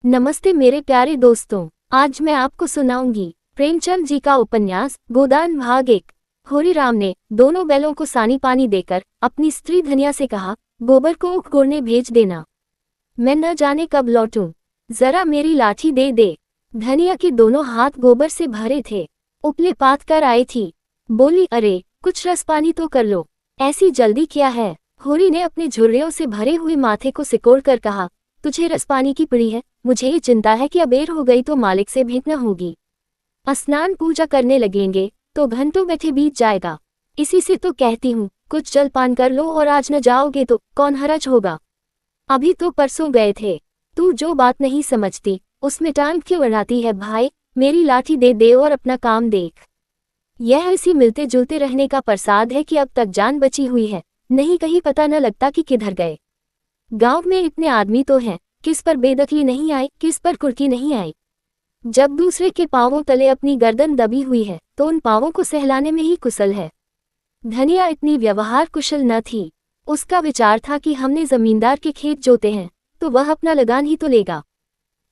नमस्ते मेरे प्यारे दोस्तों, आज मैं आपको सुनाऊंगी प्रेमचंद जी का उपन्यास गोदान भाग 1। होरीराम ने दोनों बैलों को सानी पानी देकर अपनी स्त्री धनिया से कहा, गोबर को ऊख गोड़ने भेज देना, मैं न जाने कब लौटूं, जरा मेरी लाठी दे दे। धनिया के दोनों हाथ गोबर से भरे थे, उपले पात कर आई थी। बोली, अरे कुछ रस पानी तो कर लो, ऐसी जल्दी क्या है। होरी ने अपने झुर्रियों से भरे हुए माथे को सिकोड़ कर कहा, तुझे रस पानी की पड़ी है, मुझे ये चिंता है कि अबेर हो गई तो मालिक से भेंट न होगी। स्नान पूजा करने लगेंगे तो घंटों बैठे बीत जाएगा। इसी से तो कहती हूँ कुछ जलपान कर लो, और आज न जाओगे तो कौन हरज होगा। अभी तो परसों गए थे। तू जो बात नहीं समझती उसमें टांग क्यों अड़ाती है भाई। मेरी लाठी दे दे और अपना काम देख। यह इसी मिलते जुलते रहने का प्रसाद है कि अब तक जान बची हुई है, नहीं कहीं पता न लगता कि किधर गए। गांव में इतने आदमी तो हैं, किस पर बेदखली नहीं आई, किस पर कुर्की नहीं आई। जब दूसरे के पांवों तले अपनी गर्दन दबी हुई है तो उन पांवों को सहलाने में ही कुशल है। धनिया इतनी व्यवहार कुशल न थी। उसका विचार था कि हमने जमींदार के खेत जोते हैं तो वह अपना लगान ही तो लेगा।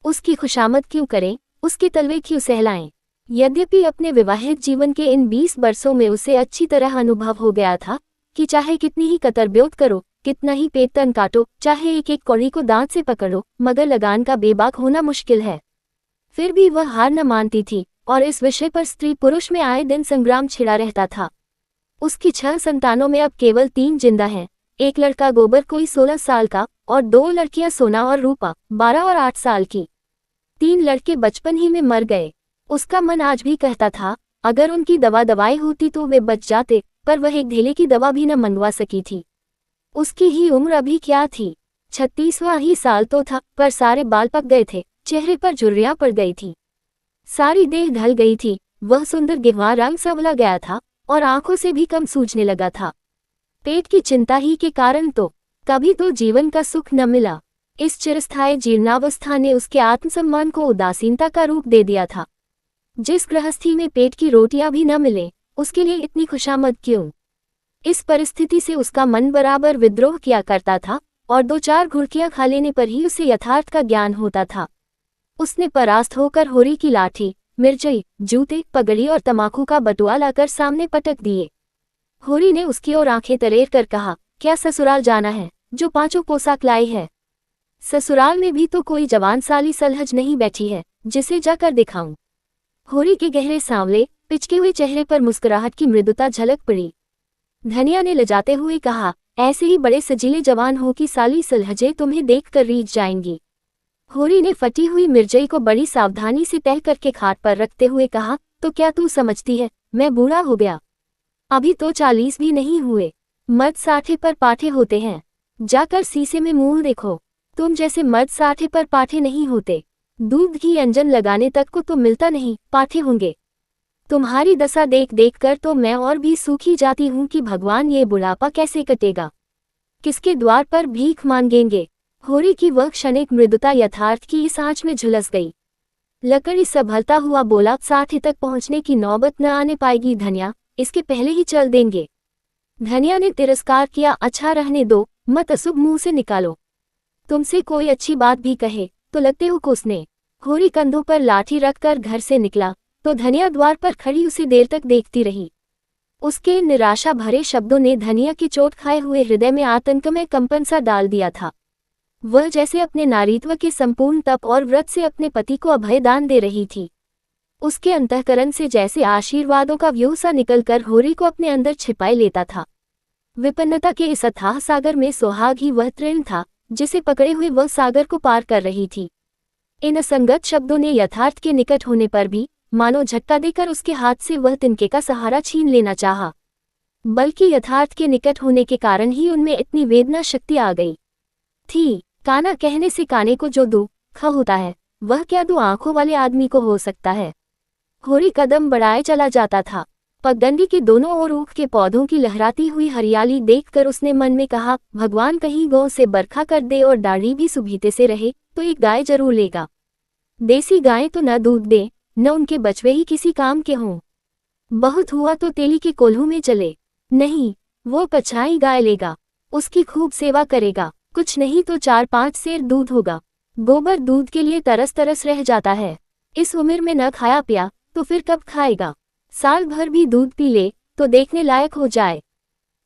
उसकी खुशामद क्यों करें, उसके तलवे क्यों सहलाएं। यद्यपि अपने विवाहित जीवन के इन 20 वर्षों में उसे अच्छी तरह अनुभव हो गया था कि चाहे कितनी ही कतरब्योत करो, कितना ही पेटतन काटो, चाहे एक एक कौड़ी को दांत से पकड़ो, मगर लगान का बेबाक होना मुश्किल है। फिर भी वह हार न मानती थी और इस विषय पर स्त्री पुरुष में आए दिन संग्राम छिड़ा रहता था। उसकी 6 संतानों में अब केवल 3 जिंदा हैं। एक लड़का गोबर कोई 16 साल का और 2 लड़कियां सोना और रूपा 12 और 8 साल की। 3 लड़के बचपन ही में मर गए। उसका मन आज भी कहता था अगर उनकी दवा दवाई होती तो वे बच जाते, पर वह एक ढेले की दवा भी न मंगवा सकी थी। उसकी ही उम्र अभी क्या थी, 36वां ही साल तो था, पर सारे बाल पक गए थे, चेहरे पर झुर्रियां पड़ गई थी, सारी देह ढल गई थी। वह सुंदर गिरवा रंग संवला गया था और आंखों से भी कम सूझने लगा था। पेट की चिंता ही के कारण तो कभी तो जीवन का सुख न मिला। इस चिरस्थायी जीर्णावस्था ने उसके आत्मसम्मान को उदासीनता का रूप दे दिया था। जिस गृहस्थी में पेट की रोटियां भी न मिले उसके लिए इतनी खुशामद क्यों। इस परिस्थिति से उसका मन बराबर विद्रोह किया करता था और 2-4 घुड़कियां खा लेने पर ही उसे यथार्थ का ज्ञान होता था। उसने परास्त होकर होरी की लाठी, मिर्चई, जूते, पगड़ी और तमाकू का बटुआ लाकर सामने पटक दिए। होरी ने उसकी ओर आंखें तरेर कर कहा, क्या ससुराल जाना है जो 5 पोशाक लाई है। ससुराल में भी तो कोई जवान साली सलहज नहीं बैठी है जिसे जाकर दिखाऊं। होरी के गहरे सांवले पिचके हुए चेहरे पर मुस्कुराहट की मृदुता झलक पड़ी। धनिया ने लजाते हुए कहा, ऐसे ही बड़े सजीले जवान हो कि साली सलहजे तुम्हें देखकर रीझ जाएंगी। होरी ने फटी हुई मिर्जई को बड़ी सावधानी से तह करके खाट पर रखते हुए कहा, तो क्या तू समझती है मैं बूढ़ा हो गया। अभी तो 40 भी नहीं हुए। मर्द 60 पर पाठे होते हैं। जाकर शीशे में मुंह देखो, तुम जैसे मर्द 60 पर पाठे नहीं होते। दूध की अंजन लगाने तक को तो मिलता नहीं, पाठे होंगे। तुम्हारी दशा देख देख कर तो मैं और भी सूखी जाती हूँ कि भगवान ये बुढ़ापा कैसे कटेगा, किसके द्वार पर भीख मांगेंगे। होरी की वह क्षणिक मृदुता यथार्थ की इस आंच में झुलस गई। लकड़ी संभलता हुआ बोला, 60 तक पहुँचने की नौबत न आने पाएगी धनिया, इसके पहले ही चल देंगे। धनिया ने तिरस्कार किया, अच्छा रहने दो, मत अशुभ मुंह से निकालो। तुमसे कोई अच्छी बात भी कहे तो लगते हो कोसने। होरी कंधों पर लाठी रखकर घर से निकला तो धनिया द्वार पर खड़ी उसे देर तक देखती रही। उसके निराशा भरे शब्दों ने धनिया की चोट खाए हुए हृदय में आतंक में कंपन सा डाल दिया था। वह जैसे अपने नारीत्व के संपूर्ण तप और व्रत से अपने पति को अभय दान दे रही थी। उसके अंतःकरण से जैसे आशीर्वादों का व्यूह सा निकलकर होरी को अपने अंदर छिपाए लेता था। विपन्नता के इस अथाह सागर में सोहाग ही वह तृण था जिसे पकड़े हुए वह सागर को पार कर रही थी। इन असंगत शब्दों ने यथार्थ के निकट होने पर भी मानो झटका देकर उसके हाथ से वह तिनके का सहारा छीन लेना चाहा। बल्कि यथार्थ के निकट होने के कारण ही उनमें इतनी वेदना शक्ति आ गई थी। काना कहने से काने को जो दुख होता है वह क्या 2 आंखों वाले आदमी को हो सकता है। होरी कदम बढ़ाए चला जाता था। पगडंडी के दोनों ओर ऊख के पौधों की लहराती हुई हरियाली देखकर उसने मन में कहा, भगवान कहीं गौ से बरखा कर दे और दाढ़ी भी सुभीते से रहे तो एक गाय जरूर लेगा। देसी गायें तो न दूध दे न उनके बछवे ही किसी काम के हों। बहुत हुआ तो तेली के कोल्हू में चले, नहीं वो कछाई गाय लेगा, उसकी खूब सेवा करेगा, कुछ नहीं तो 4-5 सेर दूध होगा। गोबर दूध के लिए तरस तरस रह जाता है। इस उम्र में न खाया पिया तो फिर कब खाएगा। साल भर भी दूध पी ले तो देखने लायक हो जाए।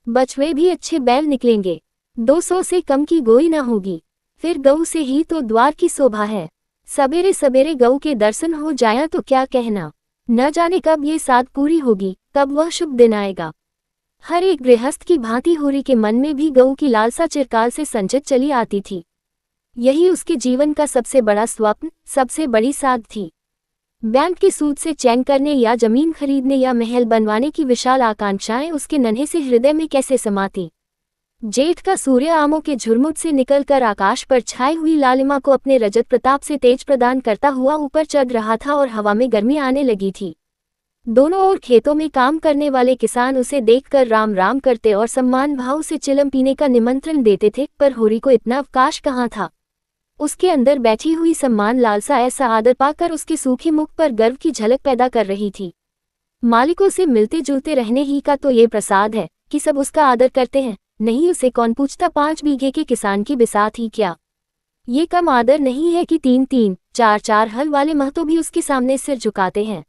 बछड़े भी अच्छे बैल निकलेंगे। 200 से कम की गोई न होगी। फिर गऊ से ही तो द्वार की शोभा है। सवेरे सवेरे गऊ के दर्शन हो जाया तो क्या कहना। न जाने कब ये साध पूरी होगी, कब वह शुभ दिन आएगा। हर एक गृहस्थ की भांति होरी के मन में भी गऊ की लालसा चिरकाल से संचित चली आती थी। यही उसके जीवन का सबसे बड़ा स्वप्न, सबसे बड़ी साध थी। बैंक के सूद से चैन करने या जमीन खरीदने या महल बनवाने की विशाल आकांक्षाएं उसके नन्हे से हृदय में कैसे समाती। जेठ का सूर्य आमों के झुरमुट से निकलकर आकाश पर छाई हुई लालिमा को अपने रजत प्रताप से तेज प्रदान करता हुआ ऊपर चढ़ रहा था और हवा में गर्मी आने लगी थी। दोनों ओर खेतों में काम करने वाले किसान उसे देखकर राम राम करते और सम्मान भाव से चिलम पीने का निमंत्रण देते थे, पर होरी को इतना अवकाश कहाँ था। उसके अंदर बैठी हुई सम्मान लालसा ऐसा आदर पाकर उसके सूखे मुख पर गर्व की झलक पैदा कर रही थी। मालिकों से मिलते जुलते रहने ही का तो ये प्रसाद है कि सब उसका आदर करते हैं। नहीं उसे कौन पूछता 5 बीघे के किसान की बिसात ही क्या। ये कम आदर नहीं है कि 3-3, 4-4 हल वाले महतो भी उसके सामने सिर झुकाते हैं।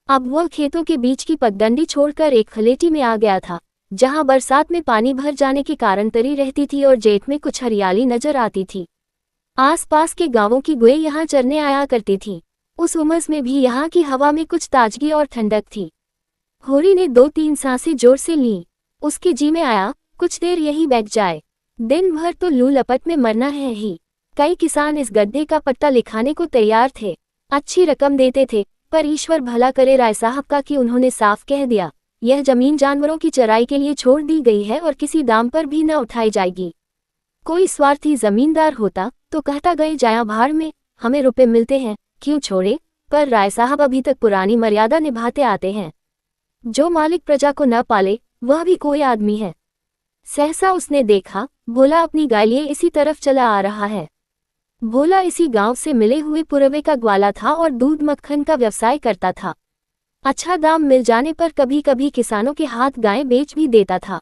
अब वह खेतों के बीच की पगडंडी छोड़कर एक खलेटी में आ गया था, जहां बरसात में पानी भर जाने के कारण तरी रहती थी और जेठ में कुछ हरियाली नजर आती थी। आसपास के गांवों की गुएं यहाँ चरने आया करती थीं। उस उमस में भी यहाँ की हवा में कुछ ताजगी और ठंडक थी। होरी ने 2-3 सांसें जोर से लीं। उसके जी में आया कुछ देर यही बैठ जाए। दिन भर तो लू लपट में मरना है ही। कई किसान इस गड्ढे का पट्टा लिखाने को तैयार थे, अच्छी रकम देते थे, पर ईश्वर भला करे राय साहब का कि उन्होंने साफ कह दिया, यह जमीन जानवरों की चराई के लिए छोड़ दी गई है और किसी दाम पर भी न उठाई जाएगी। कोई स्वार्थी जमींदार होता तो कहता गए जाया भाड़ में, हमें रुपए मिलते हैं, क्यों छोड़े। पर राय साहब अभी तक पुरानी मर्यादा निभाते आते हैं। जो मालिक प्रजा को न पाले वह भी कोई आदमी है। सहसा उसने देखा, भोला अपनी गाय लिए इसी तरफ चला आ रहा है। भोला इसी गांव से मिले हुए पुरवे का ग्वाला था और दूध मक्खन का व्यवसाय करता था। अच्छा दाम मिल जाने पर कभी कभी किसानों के हाथ गायें बेच भी देता था।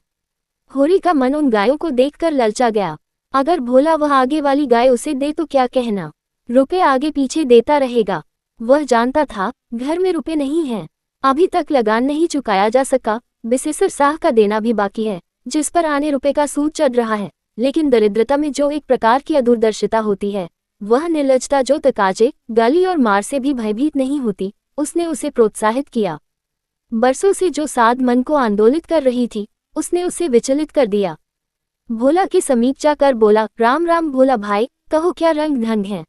होरी का मन उन गायों को देखकर ललचा गया। अगर भोला वह आगे वाली गाय उसे दे तो क्या कहना, रुपए आगे पीछे देता रहेगा। वह जानता था घर में रुपए नहीं हैं, अभी तक लगान नहीं चुकाया जा सका, बिसेसर साह का देना भी बाकी है, जिस पर आने रुपए का सूद चढ़ रहा है। लेकिन दरिद्रता में जो एक प्रकार की अदूरदर्शिता होती है, वह निर्लजता जो तकाजे, गाली और मार से भी भयभीत नहीं होती, उसने उसे प्रोत्साहित किया। बरसों से जो साध मन को आंदोलित कर रही थी, उसने उसे विचलित कर दिया। भोला के समीप जाकर बोला, राम राम भोला भाई, कहो क्या रंग ढंग है।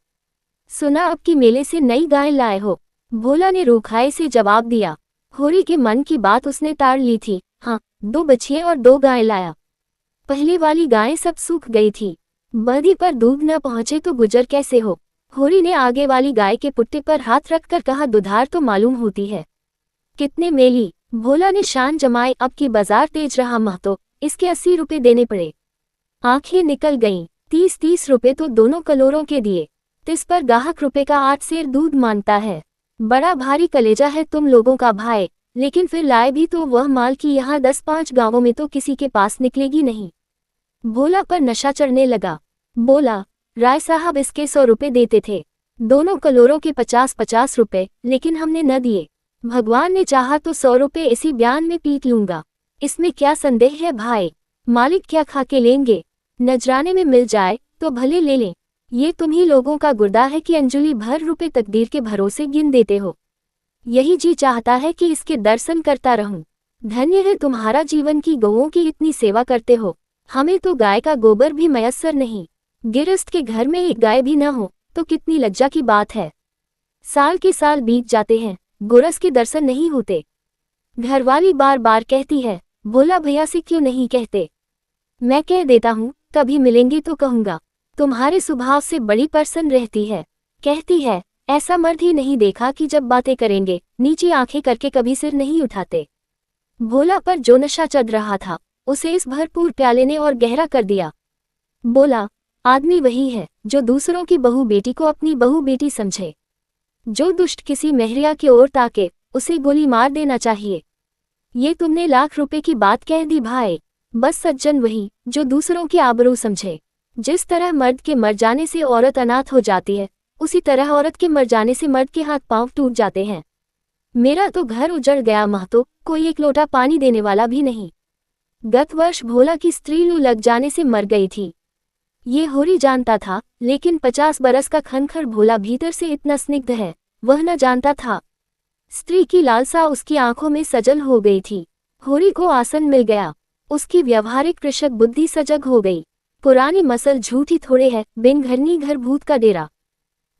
सुना अब की मेले से नई गाय लाए हो। भोला ने रूखाए से जवाब दिया। होरी के मन की बात उसने ताड़ ली थी। हाँ, 2 बछिए और 2 गाय लाया। पहली वाली गायें सब सूख गई थी, बधी पर दूध न पहुंचे तो गुजर कैसे हो। होरी ने आगे वाली गाय के पुट्टे पर हाथ रखकर कहा, दुधार तो मालूम होती है। कितने मेली। भोला ने शान जमाए, अब की बाजार तेज रहा महतो, इसके 80 रुपए देने पड़े। आंखें निकल गईं। 30-30 रुपए तो दोनों कलोरों के दिए। तिस पर गाहक रुपए का 8 सेर दूध मांगता है। बड़ा भारी कलेजा है तुम लोगों का भाई, लेकिन फिर लाए भी तो वह माल की यहाँ 10-5 गांवों में तो किसी के पास निकलेगी नहीं। भोला पर नशा चढ़ने लगा। बोला, राय साहब इसके 100 रुपए देते थे, दोनों कलोरों के 50-50 रुपए, लेकिन हमने न दिए। भगवान ने चाहा तो 100 रुपए इसी बयान में पीट लूंगा, इसमें क्या संदेह है भाई। मालिक क्या खा के लेंगे, नजराने में मिल जाए तो भले ले लें। ये तुम्ही लोगों का गुर्दा है कि अंजुली भर रुपए तकदीर के भरोसे गिन देते हो। यही जी चाहता है कि इसके दर्शन करता रहूं। धन्य है तुम्हारा जीवन की गौओं की इतनी सेवा करते हो। हमें तो गाय का गोबर भी मयस्सर नहीं। गिरस्त के घर में एक गाय भी न हो तो कितनी लज्जा की बात है। साल के साल बीत जाते हैं, गुरस के दर्शन नहीं होते। घरवाली बार बार कहती है, बोला भैया से क्यों नहीं कहते। मैं कह देता हूँ, कभी मिलेंगे तो कहूँगा। तुम्हारे स्वभाव से बड़ी प्रसन्न रहती है। कहती है, ऐसा मर्द ही नहीं देखा कि जब बातें करेंगे नीची आंखें करके कभी सिर नहीं उठाते। भोला पर जो नशा चढ़ रहा था, उसे इस भरपूर प्याले ने और गहरा कर दिया। बोला, आदमी वही है जो दूसरों की बहू बेटी को अपनी बहू बेटी समझे। जो दुष्ट किसी महरिया की ओर ताके, उसे गोली मार देना चाहिए। ये तुमने लाख रुपए की बात कह दी भाई। बस सज्जन वही जो दूसरों की आबरू समझे। जिस तरह मर्द के मर जाने से औरत अनाथ हो जाती है, उसी तरह औरत के मर जाने से मर्द के हाथ पांव टूट जाते हैं। मेरा तो घर उजड़ गया महतो, कोई एक लोटा पानी देने वाला भी नहीं। गत वर्ष भोला की स्त्री लू लग जाने से मर गई थी। ये होरी जानता था, लेकिन 50 बरस का खनखर भोला भीतर से इतना स्निग्ध है, वह न जानता था। स्त्री की लालसा उसकी आंखों में सजल हो गई थी। होरी को आसन मिल गया, उसकी व्यवहारिक कृषक बुद्धि सजग हो गई। पुरानी मसल झूठी थोड़े है, बिन घरनी घर भूत का डेरा।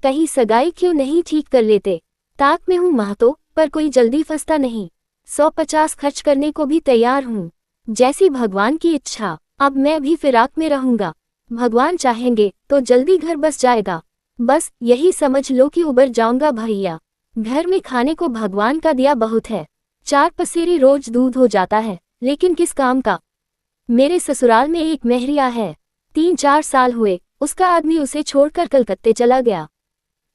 कहीं सगाई क्यों नहीं ठीक कर लेते? ताक में हूँ महतो, पर कोई जल्दी फंसता नहीं। 150 खर्च करने को भी तैयार हूँ, जैसी भगवान की इच्छा। अब मैं भी फिराक में रहूंगा, भगवान चाहेंगे तो जल्दी घर बस जाएगा। बस यही समझ लो कि उबर जाऊंगा भैया। घर में खाने को भगवान का दिया बहुत है। 4 पसेरी रोज दूध हो जाता है, लेकिन किस काम का? मेरे ससुराल में एक मेहरिया है, 3-4 साल हुए उसका आदमी उसे छोड़कर कलकत्ते चला गया।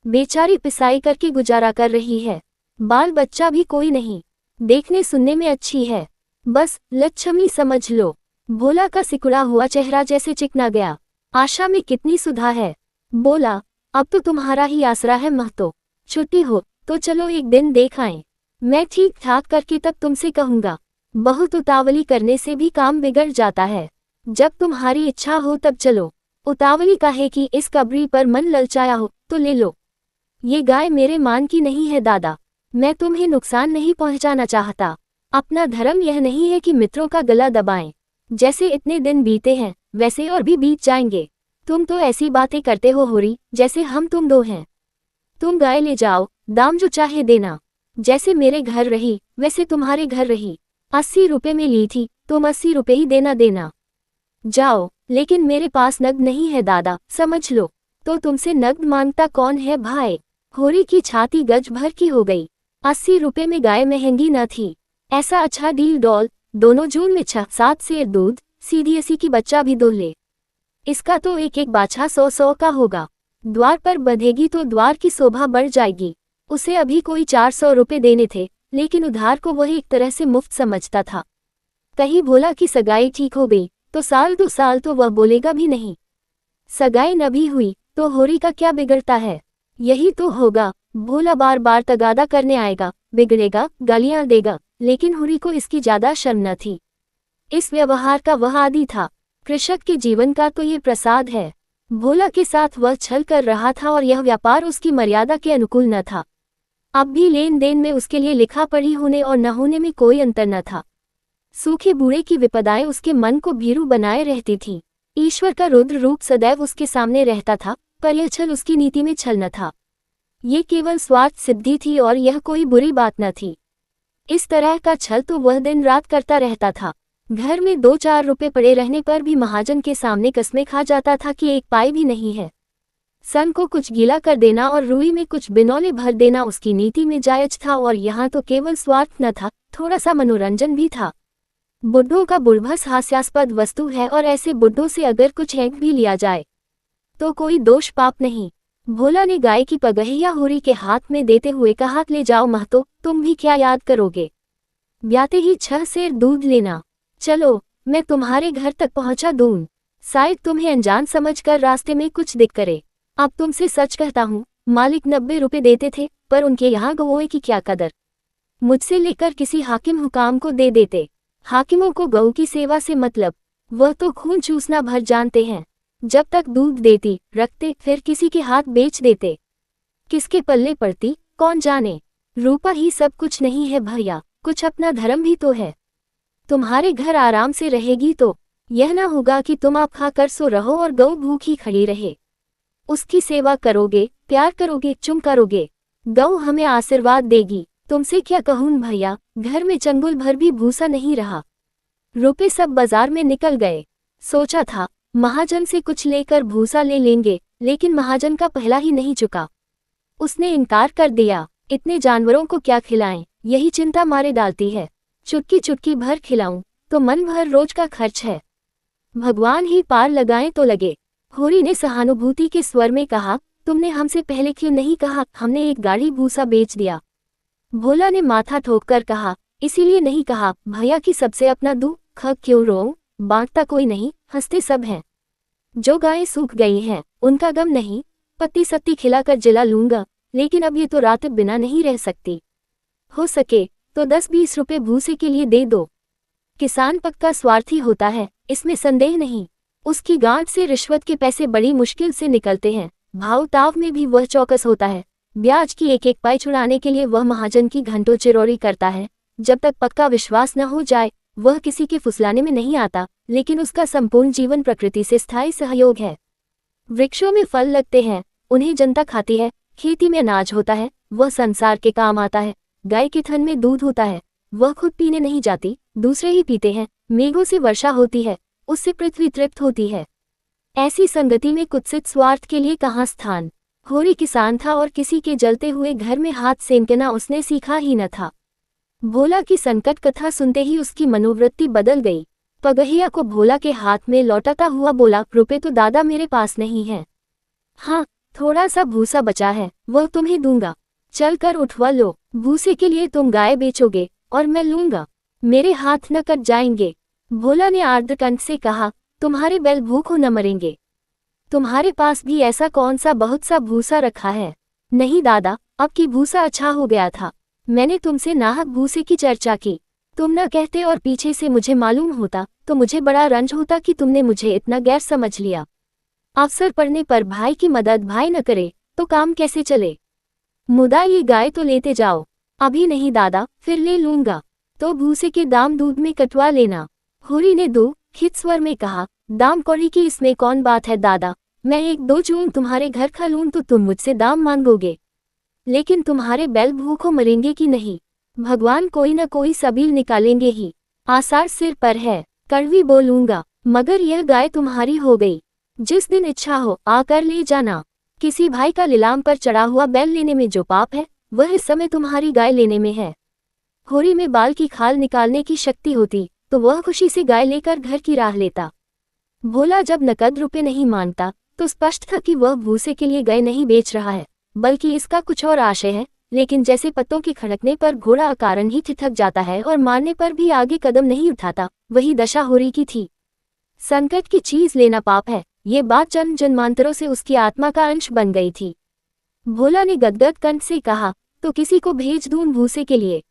बेचारी पिसाई करके गुजारा कर रही है। बाल बच्चा भी कोई नहीं, देखने सुनने में अच्छी है, बस लच्छमी समझ लो। भोला का सिकुड़ा हुआ चेहरा जैसे चिकना गया। आशा में कितनी सुधा है। बोला, अब तो तुम्हारा ही आसरा है महतो, छुट्टी हो तो चलो एक दिन देख आएं। मैं ठीक ठाक करके तब तुमसे कहूँगा। बहुत उतावली करने से भी काम बिगड़ जाता है। जब तुम्हारी इच्छा हो तब चलो। उतावली काहे की? इस कब्री पर मन ललचाया हो तो ले लो। ये गाय मेरे मान की नहीं है दादा, मैं तुम्हें नुकसान नहीं पहुंचाना चाहता। अपना धर्म यह नहीं है कि मित्रों का गला दबाएं। जैसे इतने दिन बीते हैं, वैसे और भी बीत जाएंगे। तुम तो ऐसी बातें करते हो होरी, जैसे हम तुम दो हैं। तुम गाय ले जाओ, दाम जो चाहे देना। जैसे मेरे घर रही, वैसे तुम्हारे घर रही। 80 रुपए में ली थी, तुम 80 रुपए ही देना। जाओ, लेकिन मेरे पास नगद नहीं है दादा, समझ लो। तो तुमसे नगद मांगता कौन है भाई? होरी की छाती गज भर की हो गई। 80 रुपए में गाय महंगी न थी। ऐसा अच्छा डील डॉल, दोनों जून में 6-7 सेर दूध, सीधी 80 की बच्चा भी दो ले। इसका तो एक एक बाछा 100-100 का होगा। द्वार पर बंधेगी तो द्वार की शोभा बढ़ जाएगी। उसे अभी कोई 400 रुपए देने थे, लेकिन उधार को वह एक तरह से मुफ्त समझता था। कहीं भोला की सगाई ठीक हो गई तो साल 2 साल तो वह बोलेगा भी नहीं। सगाई न भी हुई तो होरी का क्या बिगड़ता है? यही तो होगा, भोला बार बार तगादा करने आएगा, बिगड़ेगा, गालियां देगा, लेकिन होरी को इसकी ज्यादा शर्म न थी। इस व्यवहार का वह आदी था। कृषक के जीवन का तो ये प्रसाद है। भोला के साथ वह छल कर रहा था और यह व्यापार उसकी मर्यादा के अनुकूल न था। अब भी लेन देन में उसके लिए लिखा पढ़ी होने और न होने में कोई अंतर न था। सूखे बूढ़े की विपदाएं उसके मन को भीरू बनाए रहती थीं। ईश्वर का रुद्र रूप सदैव उसके सामने रहता था, पर यह छल उसकी नीति में छल न था। ये केवल स्वार्थ सिद्धि थी और यह कोई बुरी बात न थी। इस तरह का छल तो वह दिन रात करता रहता था। घर में 2-4 रुपए पड़े रहने पर भी महाजन के सामने कस्में खा जाता था कि 1 पाई भी नहीं है। सन को कुछ गीला कर देना और रुई में कुछ बिनौले भर देना उसकी नीति में जायज था, और यहाँ तो केवल स्वार्थ न था, थोड़ा सा मनोरंजन भी था। बुड्ढों का बुढ़भस हास्यास्पद वस्तु है, और ऐसे बुड्ढों से अगर कुछ हैंक भी लिया जाए तो कोई दोष पाप नहीं। भोला ने गाय की पगहिया होरी के हाथ में देते हुए कहा, ले जाओ महतो, तुम भी क्या याद करोगे? ब्याते ही 6 सेर दूध लेना। चलो, मैं तुम्हारे घर तक पहुंचा दूं। शायद तुम्हें अनजान समझकर रास्ते में कुछ दिक करे। अब तुमसे सच कहता हूँ, मालिक 90 रुपए देते थे, पर उनके यहाँ गौओं की क्या कदर। मुझसे लेकर किसी हाकिम हुकाम को दे देते। हाकिमों को गऊ की सेवा से मतलब, वह तो खून चूसना भर जानते हैं। जब तक दूध देती रखते, फिर किसी के हाथ बेच देते। किसके पल्ले पड़ती कौन जाने। रूपा ही सब कुछ नहीं है भैया, कुछ अपना धर्म भी तो है। तुम्हारे घर आराम से रहेगी तो यह ना होगा कि तुम आप खा कर सो रहो और गऊ भूखी खड़ी रहे। उसकी सेवा करोगे, प्यार करोगे, चुम करोगे, गऊ हमें आशीर्वाद देगी। तुमसे क्या कहूँ भैया, घर में चंगुल भर भी भूसा नहीं रहा। रुपए सब बाजार में निकल गए। सोचा था महाजन से कुछ लेकर भूसा ले लेंगे, लेकिन महाजन का पहला ही नहीं चुका। उसने इनकार कर दिया। इतने जानवरों को क्या खिलाएं, यही चिंता मारे डालती है। चुटकी चुटकी भर खिलाऊं तो मन भर रोज का खर्च है। भगवान ही पार लगाएं तो लगे। होरी ने सहानुभूति के स्वर में कहा, तुमने हमसे पहले क्यों नहीं कहा? हमने एक गाड़ी भूसा बेच दिया। भोला ने माथा ठोककर कहा, इसीलिए नहीं कहा भैया कि सबसे अपना दुख क्यों रोऊं, बांटता कोई नहीं, हंसते सब हैं। जो गायें सूख गई हैं उनका गम नहीं, पत्ती सत्ती खिलाकर जिला लूंगा, लेकिन अब ये तो रात बिना नहीं रह सकती। हो सके तो 10-20 रुपए भूसे के लिए दे दो। किसान पक्का स्वार्थी होता है, इसमें संदेह नहीं। उसकी गांठ से रिश्वत के पैसे बड़ी मुश्किल से निकलते हैं। भाव ताव में भी वह चौकस होता है। ब्याज की एक एक पाई छुड़ाने के लिए वह महाजन की घंटों चिरौरी करता है। जब तक पक्का विश्वास न हो जाए वह किसी के फुसलाने में नहीं आता, लेकिन उसका संपूर्ण जीवन प्रकृति से स्थायी सहयोग है। वृक्षों में फल लगते हैं, उन्हें जनता खाती है। खेती में अनाज होता है, वह संसार के काम आता है। गाय के थन में दूध होता है, वह खुद पीने नहीं जाती, दूसरे ही पीते हैं। मेघों से वर्षा होती है, उससे पृथ्वी तृप्त होती है। ऐसी संगति में कुत्सित स्वार्थ के लिए कहाँ स्थान। होरी किसान था और किसी के जलते हुए घर में हाथ सेंकना उसने सीखा ही न था। भोला की संकट कथा सुनते ही उसकी मनोवृत्ति बदल गई। पगहिया को भोला के हाथ में लौटाता हुआ बोला, रुपए तो दादा मेरे पास नहीं है। हाँ, थोड़ा सा भूसा बचा है, वह तुम्हें दूंगा। चल कर उठवा लो। भूसे के लिए तुम गाय बेचोगे और मैं लूंगा, मेरे हाथ न कट जाएंगे। भोला ने आर्द्रकंठ से कहा, तुम्हारे बैल भूखों न मरेंगे। तुम्हारे पास भी ऐसा कौन सा बहुत सा भूसा रखा है? नहीं दादा, अब की भूसा अच्छा हो गया था। मैंने तुमसे नाहक भूसे की चर्चा की, तुम न कहते और पीछे से मुझे मालूम होता तो मुझे बड़ा रंज होता कि तुमने मुझे इतना गैर समझ लिया। अवसर पड़ने पर भाई की मदद भाई न करे तो काम कैसे चले? मुदा ये गाय तो लेते जाओ। अभी नहीं दादा, फिर ले लूंगा। तो भूसे के दाम दूध में कटवा लेना। होरी ने दुखित स्वर में कहा, दाम कौड़ी की इसमें कौन बात है दादा। मैं 1-2 जून तुम्हारे घर खा लूं तो तुम मुझसे दाम मांगोगे, लेकिन तुम्हारे बैल भूखों मरेंगे कि नहीं? भगवान कोई न कोई सबील निकालेंगे ही। आसार सिर पर है, कड़वी बोलूंगा, मगर यह गाय तुम्हारी हो गई। जिस दिन इच्छा हो आकर ले जाना। किसी भाई का लीलाम पर चढ़ा हुआ बैल लेने में जो पाप है वह इस समय तुम्हारी गाय लेने में है। होरी में बाल की खाल निकालने की शक्ति होती तो वह खुशी से गाय लेकर घर की राह लेता। भोला जब नकद रुपए नहीं मांगता तो स्पष्ट था कि वह भूसे के लिए गाय नहीं बेच रहा है, बल्कि इसका कुछ और आशय है। लेकिन जैसे पत्तों के खड़कने पर घोड़ा अकारण ही ठिठक जाता है और मारने पर भी आगे कदम नहीं उठाता, वही दशा होरी की थी। संकट की चीज लेना पाप है, ये बात जन्म जन्मांतरों से उसकी आत्मा का अंश बन गई थी। भोला ने गदगद कंठ से कहा, तो किसी को भेज दूं भूसे के लिए?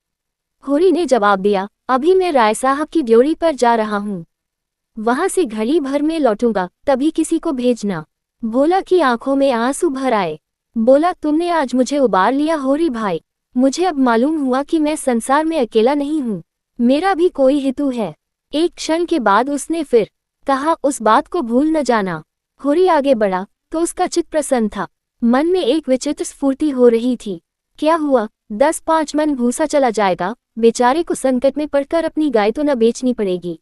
होरी ने जवाब दिया, अभी मैं राय साहब की ड्योढ़ी पर जा रहा हूँ, वहां से घड़ी भर में लौटूंगा, तभी किसी को भेजना। भोला की आंखों में आंसू भर आए। बोला, तुमने आज मुझे उबार लिया होरी भाई। मुझे अब मालूम हुआ कि मैं संसार में अकेला नहीं हूँ, मेरा भी कोई हेतु है। एक क्षण के बाद उसने फिर कहा, उस बात को भूल न जाना। होरी आगे बढ़ा तो उसका चित्त प्रसन्न था। मन में एक विचित्र स्फूर्ति हो रही थी। क्या हुआ, 10-5 मन भूसा चला जाएगा, बेचारे को संकट में पड़कर अपनी गाय तो न बेचनी पड़ेगी।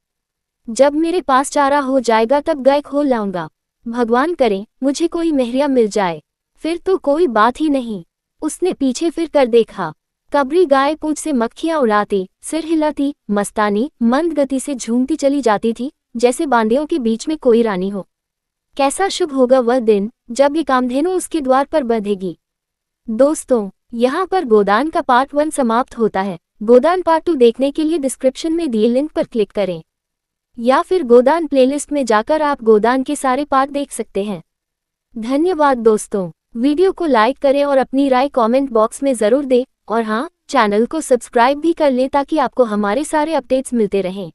जब मेरे पास चारा हो जाएगा तब गाय खोल लाऊंगा। भगवान करे मुझे कोई मेहरिया मिल जाए, फिर तो कोई बात ही नहीं। उसने पीछे फिर कर देखा। कबरी गाय पूंछ से मक्खियां उड़ाती, सिर हिलाती, मस्तानी मंद गति से झूमती चली जाती थी, जैसे बांदियों के बीच में कोई रानी हो। कैसा शुभ होगा वह दिन जब ये कामधेनु उसके द्वार पर बंधेगी। दोस्तों, यहाँ पर गोदान का पार्ट 1 समाप्त होता है। गोदान पार्ट 2 देखने के लिए डिस्क्रिप्शन में दिए लिंक पर क्लिक करें, या फिर गोदान प्लेलिस्ट में जाकर आप गोदान के सारे पार्ट देख सकते हैं। धन्यवाद दोस्तों। वीडियो को लाइक करें और अपनी राय कमेंट बॉक्स में ज़रूर दें, और हाँ, चैनल को सब्सक्राइब भी कर लें ताकि आपको हमारे सारे अपडेट्स मिलते रहें।